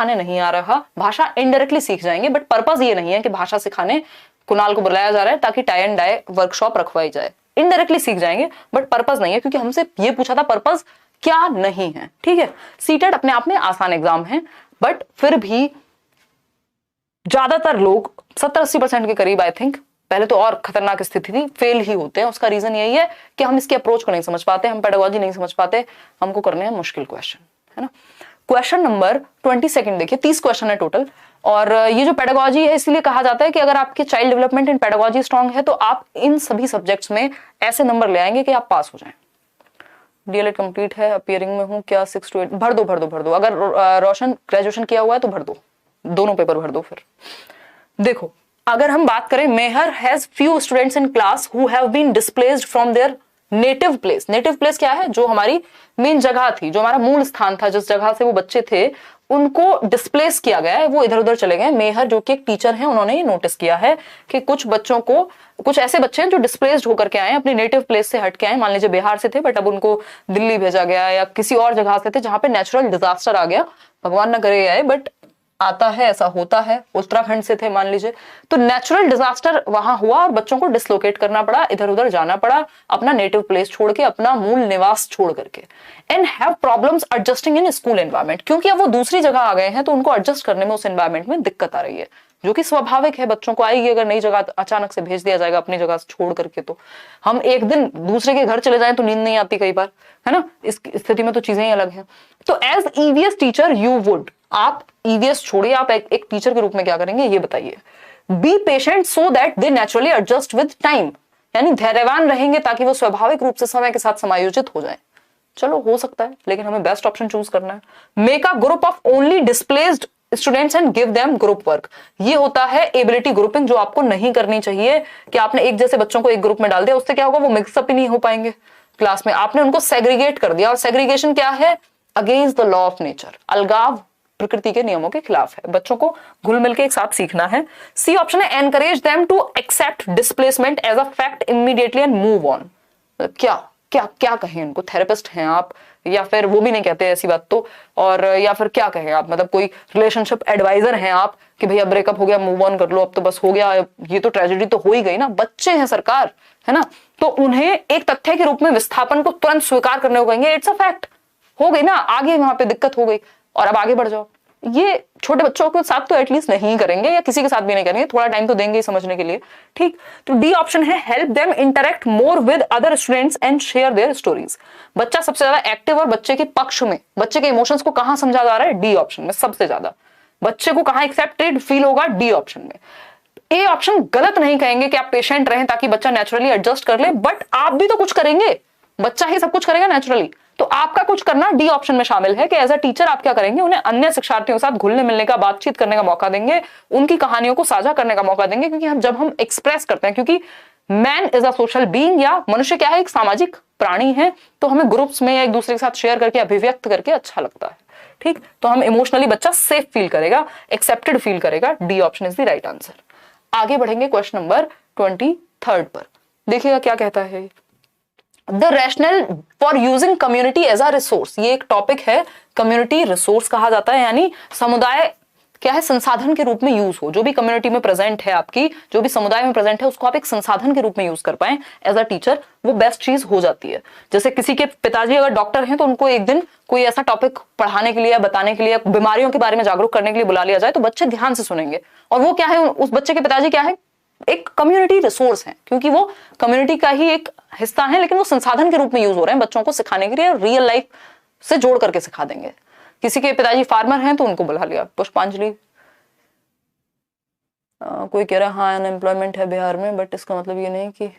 सिखाने नहीं आ रहा, भाषा इनडायरेक्टली सीख जाएंगे, बट पर्पस ये नहीं है कि भाषा सिखाने कुणाल को बुलाया जा रहा है ताकि टाई एंड डाई वर्कशॉप रखवाई जाए। इनडायरेक्टली सीख जाएंगे बट पर्पस नहीं है, क्योंकि हमसे ये पूछा था पर्पस क्या नहीं है। ठीक है, सीटेट अपने आप में आसान एग्जाम है, बट फिर भी ज्यादातर लोग 70-80% के करीब, आई थिंक, पहले तो और खतरनाक स्थिति थी, फेल ही होते हैं। उसका रीजन यही है कि हम इसके अप्रोच को नहीं समझ पाते, हम पेडागोजी नहीं समझ पाते, हमको करने हैं मुश्किल क्वेश्चन, है ना। क्वेश्चन नंबर 22 देखिए, 30 क्वेश्चन है टोटल। और ये जो पेडागोजी है इसलिए कहा जाता है कि अगर आपके child development in pedagogy strong है तो आप इन सभी सब्जेक्ट्स में ऐसे नंबर ले आएंगे कि आप पास हो जाएं। डीएलएड कंप्लीट है, अपीयरिंग में हूं क्या, 6 to 8 भर दो। अगर रोशन ग्रेजुएशन किया हुआ है तो भर दो, दोनों पेपर भर दो। फिर देखो, अगर हम बात करें, Mehar has few students in class who have been displaced from their native place. Native place क्या है? जो हमारी मेन जगह थी, जो हमारा मूल स्थान था, जिस जगह से वो बच्चे थे उनको डिस्प्लेस किया गया है, वो इधर उधर चले गए। मेहर जो कि एक टीचर हैं, उन्होंने ये नोटिस किया है कि कुछ बच्चों को, कुछ ऐसे बच्चे हैं जो डिस्प्लेस्ड होकर के आए, अपने नेटिव प्लेस से हट के आए। मान लीजिए बिहार से थे बट अब उनको दिल्ली भेजा गया या किसी और जगह से थे जहां पे नेचुरल डिजास्टर आ गया, भगवान ना करे आए, बट आता है, ऐसा होता है। उत्तराखंड से थे मान लीजिए, तो नेचुरल डिजास्टर वहां हुआ और बच्चों को डिसलोकेट करना पड़ा, इधर उधर जाना पड़ा, अपना नेटिव प्लेस छोड़ के, अपना मूल निवास छोड़ करके। And have problems adjusting in school environment, क्योंकि अब वो दूसरी जगह आ गए हैं तो उनको एडजस्ट करने में, उस एनवायरनमेंट में दिक्कत आ रही है, जो कि स्वाभाविक है, बच्चों को आएगी। अगर नई जगह अचानक से भेज दिया जाएगा अपनी जगह छोड़ करके, तो हम एक दिन दूसरे के घर चले जाएं तो नींद नहीं आती कई बार, है ना। इस स्थिति में तो चीजें ही अलग हैं। तो as EVS teacher you would, आप ईवीएस छोड़िए, आप एक टीचर के रूप में क्या करेंगे ये बताइए। Be patient so that they naturally adjust with time, यानी धैर्यवान रहेंगे ताकि वो स्वाभाविक रूप से समय के साथ समायोजित हो जाए। चलो हो सकता है, लेकिन हमें बेस्ट ऑप्शन चूज करना है। Make a group of only displaced students and give them group work, ये होता है एबिलिटी ग्रुपिंग, जो आपको नहीं करनी चाहिए कि आपने एक जैसे बच्चों को एक ग्रुप में डाल दिया, उससे क्या होगा, वो मिक्सअप ही नहीं हो पाएंगे क्लास में। आपने उनको सेग्रीगेट कर दिया, और सेग्रीगेशन क्या है? Against the law of nature, अलगाव प्रकृति के नियमों के खिलाफ है। बच्चों को घुल मिल के एक साथ सीखना है। सी ऑप्शन है, encourage them to accept displacement as a fact immediately and move on. क्या क्या क्या कहें उनको? थेरेपिस्ट हैं आप, या फिर वो भी नहीं कहते ऐसी बात तो, और या फिर क्या कहें आप, मतलब कोई रिलेशनशिप एडवाइजर हैं आप कि भैया ब्रेकअप हो गया, मूव ऑन कर लो, अब तो बस हो गया, ये तो ट्रेजेडी तो हो ही गई ना। बच्चे हैं सरकार, है ना, तो उन्हें एक तथ्य के रूप में विस्थापन को तुरंत स्वीकार करने को कहेंगे, इट्स अ फैक्ट, हो गई ना, आगे वहां पे दिक्कत हो गई और अब आगे बढ़ जाओ। ये छोटे बच्चों के साथ तो एटलीस्ट नहीं करेंगे, या किसी के साथ भी नहीं करेंगे, थोड़ा टाइम तो देंगे समझने के लिए, ठीक। तो डी ऑप्शन है, help them interact more with other students and share their stories. बच्चा सबसे ज्यादा एक्टिव और बच्चे के पक्ष में, बच्चे के इमोशंस को कहां समझा जा रहा है? डी ऑप्शन में सबसे ज्यादा। बच्चे को कहां एक्सेप्टेड फील होगा? डी ऑप्शन में। ए ऑप्शन गलत नहीं कहेंगे कि आप पेशेंट रहें ताकि बच्चा नेचुरली एडजस्ट कर ले, बट आप भी तो कुछ करेंगे, बच्चा ही सब कुछ करेगा नेचुरली, तो आपका कुछ करना डी ऑप्शन में शामिल है कि एज अ टीचर आप क्या करेंगे, उन्हें अन्य शिक्षार्थियों के साथ घुलने मिलने का, बातचीत करने का मौका देंगे, उनकी कहानियों को साझा करने का मौका देंगे। क्योंकि जब हम एक्सप्रेस करते हैं, क्योंकि man is a social being, या मनुष्य क्या है, एक सामाजिक प्राणी है, तो हमें ग्रुप्स में या एक दूसरे के साथ शेयर करके, अभिव्यक्त करके अच्छा लगता है, ठीक। तो हम इमोशनली, बच्चा सेफ फील करेगा, एक्सेप्टेड फील करेगा। D option is the right answer. आगे बढ़ेंगे क्वेश्चन नंबर 23 पर, देखिएगा क्या कहता है। The rationale for using community as a resource, ये एक टॉपिक है, कम्युनिटी रिसोर्स कहा जाता है, यानी समुदाय क्या है, संसाधन के रूप में यूज हो। जो भी कम्युनिटी में प्रेजेंट है आपकी, जो भी समुदाय में प्रेजेंट है, उसको आप एक संसाधन के रूप में यूज कर पाए एज अ टीचर, वो बेस्ट चीज हो जाती है। जैसे किसी के पिताजी अगर डॉक्टर हैं तो उनको एक दिन कोई ऐसा टॉपिक पढ़ाने के लिए, बताने के लिए, बीमारियों के बारे में जागरूक करने के लिए बुला लिया जाए तो बच्चे ध्यान से सुनेंगे। और वो क्या है, उस बच्चे के पिताजी क्या है, एक कम्युनिटी रिसोर्स है, क्योंकि वो कम्युनिटी का ही एक हिस्सा है, लेकिन वो संसाधन के रूप में यूज हो रहे हैं बच्चों को सिखाने के लिए, रियल लाइफ से जोड़ करके सिखा देंगे। किसी के पिताजी फार्मर हैं तो उनको बुला लिया। पुष्पांजलि कोई कह रहा है हाँ अनएम्प्लॉयमेंट है बिहार में, बट इसका मतलब ये नहीं कि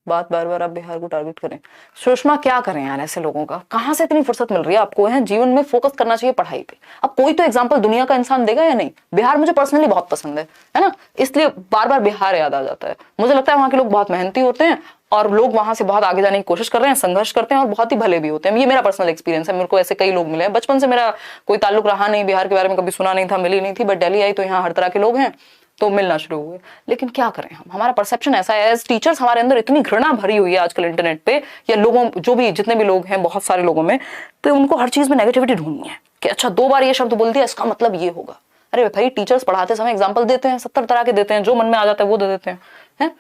बात बार बार आप बिहार को टारगेट करें। सुषमा क्या करें यार, ऐसे लोगों का कहां से इतनी फुर्सत मिल रही है आपको? है जीवन में फोकस करना चाहिए पढ़ाई पे। अब कोई तो एग्जांपल दुनिया का इंसान देगा या नहीं? बिहार मुझे पर्सनली बहुत पसंद है ना, इसलिए बार बार बिहार याद आ जाता है। मुझे लगता है वहां के लोग बहुत मेहनती होते हैं और लोग वहां से बहुत आगे जाने की कोशिश कर रहे हैं, संघर्ष करते हैं और बहुत ही भले भी होते हैं। ये मेरा पर्सनल एक्सपीरियंस है, मेरे को ऐसे कई लोग मिले हैं। बचपन से मेरा कोई ताल्लुक रहा नहीं, बिहार के बारे में कभी सुना नहीं था, मिली नहीं थी, बट दिल्ली आई तो यहाँ हर तरह के लोग हैं, तो मिलना शुरू हुए। लेकिन क्या करें हम, हमारा परसेप्शन ऐसा है, एज टीचर्स हमारे अंदर इतनी घृणा भरी हुई है आजकल इंटरनेट पे, या लोगों जो भी जितने भी लोग हैं, बहुत सारे लोगों में, तो उनको हर चीज में नेगेटिविटी ढूंढनी है कि अच्छा 2 बार ये शब्द बोल दिया इसका मतलब ये होगा। अरे भाई टीचर्स पढ़ाते समय एग्जाम्पल देते हैं, 70 तरह के देते हैं, जो मन में आ जाता है वो दे देते हैं।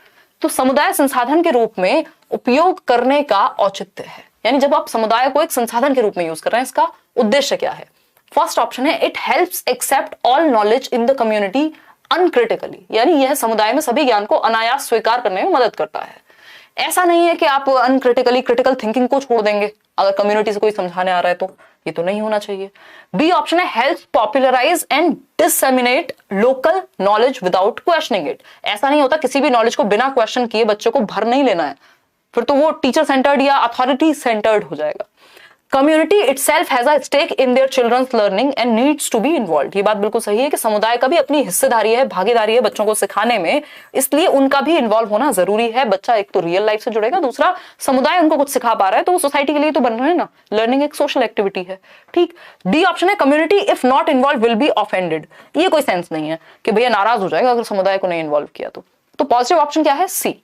तो समुदाय संसाधन के रूप में उपयोग करने का औचित्य है, यानी जब आप समुदाय को एक संसाधन के रूप में यूज कर रहे हैं, इसका उद्देश्य क्या है? फर्स्ट ऑप्शन है it helps accept all knowledge in the community uncritically, यानी यह समुदाय में सभी ज्ञान को अनायास स्वीकार करने में मदद करता है। ऐसा नहीं है कि आप अनक्रिटिकली क्रिटिकल थिंकिंग को छोड़ देंगे अगर कम्युनिटी से कोई समझाने आ रहा है, तो ये तो नहीं होना चाहिए। बी ऑप्शन है help popularise and disseminate local knowledge without questioning it. ऐसा नहीं होता किसी भी नॉलेज को बिना क्वेश्चन किए बच्चों को भर नहीं लेना है, फिर तो वो टीचर सेंटर्ड या अथॉरिटी सेंटर्ड हो जाएगा। Community itself has a stake in their children's learning and needs to be involved. ये बात बिल्कुल सही है कि समुदाय का भी अपनी हिस्सेदारी है, भागीदारी है बच्चों को सिखाने में, इसलिए उनका भी इन्वॉल्व होना जरूरी है। बच्चा एक तो रियल लाइफ से जुड़ेगा, दूसरा समुदाय उनको कुछ सिखा पा रहा है तो वो सोसाइटी के लिए तो बन रहे हैं ना। लर्निंग एक सोशल एक्टिविटी है, ठीक। डी ऑप्शन है community if not involve will be offended. ये कोई सेंस नहीं है कि भैया नाराज हो जाएगा अगर समुदाय को नहीं इन्वॉल्व किया तो पॉजिटिव ऑप्शन क्या है? सी,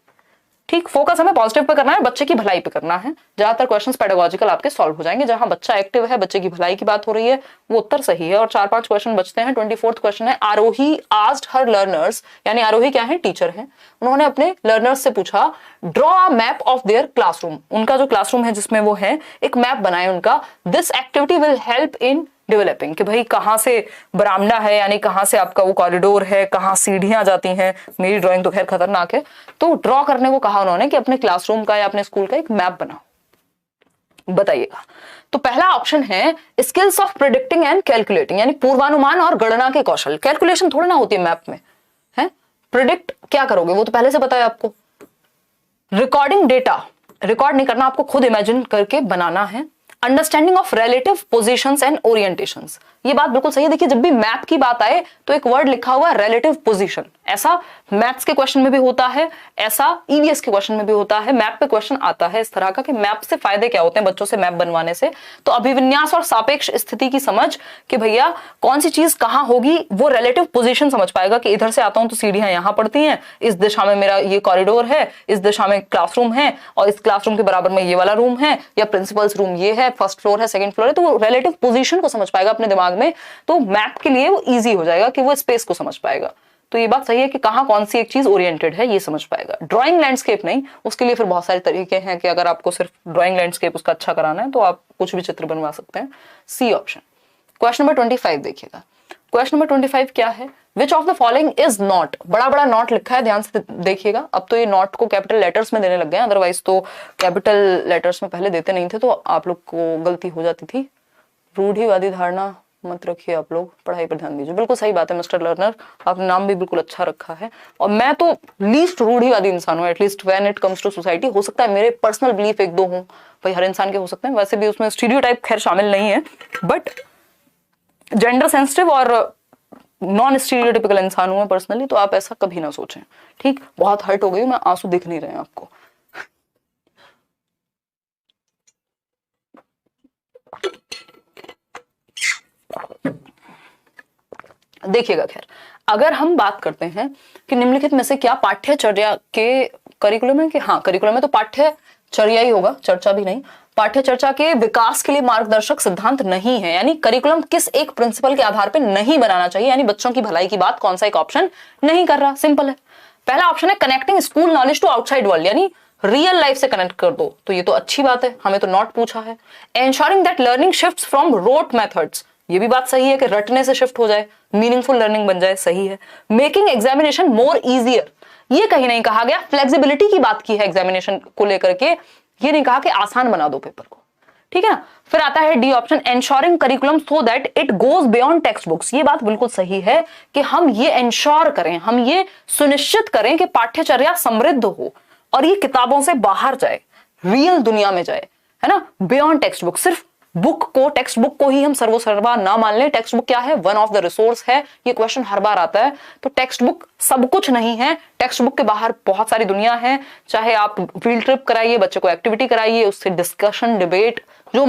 ठीक। फोकस हमें पॉजिटिव पे करना है, बच्चे की भलाई पे करना है। ज्यादातर क्वेश्चंस पेडागोजिकल आपके सॉल्व हो जाएंगे। जहां बच्चा एक्टिव है, बच्चे की भलाई की बात हो रही है, वो उत्तर सही है। और 4-5 क्वेश्चन बचते हैं। 24th क्वेश्चन है आरोही आस्क्ड हर लर्नर्स, यानी आरोही क्या है? टीचर है। उन्होंने अपने लर्नर्स से पूछा draw a map of their classroom. उनका जो क्लासरूम है जिसमें वो है, एक मैप बनाए उनका। This activity will help in developing, कि भाई कहां से बरामदा है, यानी कहां से आपका वो कॉरिडोर है, कहां सीढ़ियां जाती हैं। मेरी ड्राइंग तो खैर खतरनाक है। तो ड्रॉ करने को कहा उन्होंने कि अपने क्लासरूम का या अपने स्कूल का एक मैप बनाओ। बताइएगा। तो पहला ऑप्शन है skills of predicting and calculating, यानी पूर्वानुमान और गणना के कौशल। कैलकुलेशन थोड़ी ना होती है मैप में, है। प्रिडिक्ट क्या करोगे वो तो पहले से पता है आपको। रिकॉर्डिंग डेटा, रिकॉर्ड नहीं करना, आपको खुद इमेजिन करके बनाना है। Understanding of relative positions and orientations, ये बात बिल्कुल सही है। देखिए जब भी मैप की बात आए तो एक वर्ड लिखा हुआ है रिलेटिव पोजीशन। ऐसा मैथ्स के क्वेश्चन में भी होता है, ऐसा ईवीएस के क्वेश्चन में भी होता है। मैप पे क्वेश्चन आता है इस तरह का कि मैप से फायदे क्या होते हैं बच्चों से मैप बनवाने से। तो अभिविन्यास और सापेक्ष स्थिति की समझ कि भैया कौन सी चीज कहां होगी, वो रिलेटिव पोजीशन समझ पाएगा कि इधर से आता हूं तो सीढ़ियां यहां पड़ती हैं, इस दिशा में मेरा ये कॉरिडोर है, इस दिशा में क्लासरूम है, और इस क्लासरूम के बराबर में ये वाला रूम है, या प्रिंसिपल्स रूम ये है, फर्स्ट फ्लोर है, सेकंड फ्लोर है। तो वो रिलेटिव पोजीशन को समझ पाएगा अपने दिमाग में। तो मैप के लिए वो इजी हो जाएगा कि वो स्पेस को समझ पाएगा। तो ये बात सही है कि कहां कौन सी एक चीज ओरिएंटेड है ये समझ पाएगा। ड्राइंग लैंडस्केप नहीं, उसके लिए फिर बहुत सारे तरीके हैं कि अगर आपको सिर्फ ड्राइंग लैंडस्केप उसका अच्छा कराना है तो आप कुछ भी चित्र बनवा सकते हैं। C option. क्वेश्चन नंबर 25 देखिएगा। क्वेश्चन नंबर 25 क्या है? Which of the following is not, बड़ा बड़ा नॉट लिखा है, ध्यान से देखिएगा। अब तो ये नॉट को कैपिटल लेटर्स में देने लग गए, अदरवाइज तो कैपिटल लेटर्स में पहले देते नहीं थे, तो आप लोग को गलती हो जाती थी। रूढ़िवादी धारणा मत रखिए, आप लोग पढ़ाई पर ध्यान दीजिए। बिल्कुल सही बात है मिस्टर लर्नर, आपने नाम भी बिल्कुल अच्छा रखा है। और मैं तो लीस्ट रूढ़िवादी इंसान हूँ, at least when it comes to society. हो सकता है मेरे पर्सनल बिलीफ 1-2 हों, भाई हर इंसान के हो सकते हैं, वैसे भी उसमें स्टीरियोटाइप खैर शामिल नहीं है, बट जेंडर सेंसिटिव और नॉन स्टीरियोटिपिकल इंसान हूं मैं पर्सनली, तो आप ऐसा कभी ना सोचें, ठीक। बहुत हर्ट हो गई हूं मैं, आंसू दिख नहीं रहे हैं आपको। देखिएगा, खैर अगर हम बात करते हैं कि निम्नलिखित में से क्या पाठ्यचर्या के करिकुलम है, कि हाँ करिकुलम में तो पाठ्यचर्या ही होगा, चर्चा भी नहीं। पाठ्यचर्चा के विकास के लिए मार्गदर्शक सिद्धांत नहीं है, यानी करिकुलम किस एक प्रिंसिपल के आधार पर नहीं बनाना चाहिए, यानी बच्चों की भलाई की बात कौन सा एक ऑप्शन नहीं कर रहा। सिंपल है। पहला ऑप्शन है connecting school knowledge to outside world, यानी रियल लाइफ से कनेक्ट कर दो, तो ये तो अच्छी बात है, हमें तो नॉट पूछा है। Ensuring that learning shifts from rote methods, ये भी बात सही है कि रटने से शिफ्ट हो जाए, मीनिंगफुल लर्निंग बन जाए, सही है। मेकिंग एग्जामिनेशन मोर इजियर, ये कहीं नहीं कहा गया, फ्लेक्सिबिलिटी की बात की है एग्जामिनेशन को लेकर के, ये नहीं कहा कि आसान बना दो पेपर को, ठीक है ना। फिर आता है D option, ensuring curriculum so that it goes beyond text books, ये बात बिल्कुल सही है कि हम ये एंश्योर करें, हम ये सुनिश्चित करें कि पाठ्यचर्या समृद्ध हो और ये किताबों से बाहर जाए, रियल दुनिया में जाए, है ना। बियॉन्ड टेक्स्ट बुक, सिर्फ बुक को, टेक्स्ट बुक को ही हम सर्वसर्वा ना मान लें। टेक्स्ट बुक क्या है? वन ऑफ द रिसोर्स है, ये क्वेश्चन हर बार आता है। तो टेक्स्ट बुक सब कुछ नहीं है, टेक्स्ट बुक के बाहर बहुत सारी दुनिया है। चाहे आप फील्ड ट्रिप कराइए, बच्चे को एक्टिविटी कराइए, उससे डिस्कशन, डिबेट, जो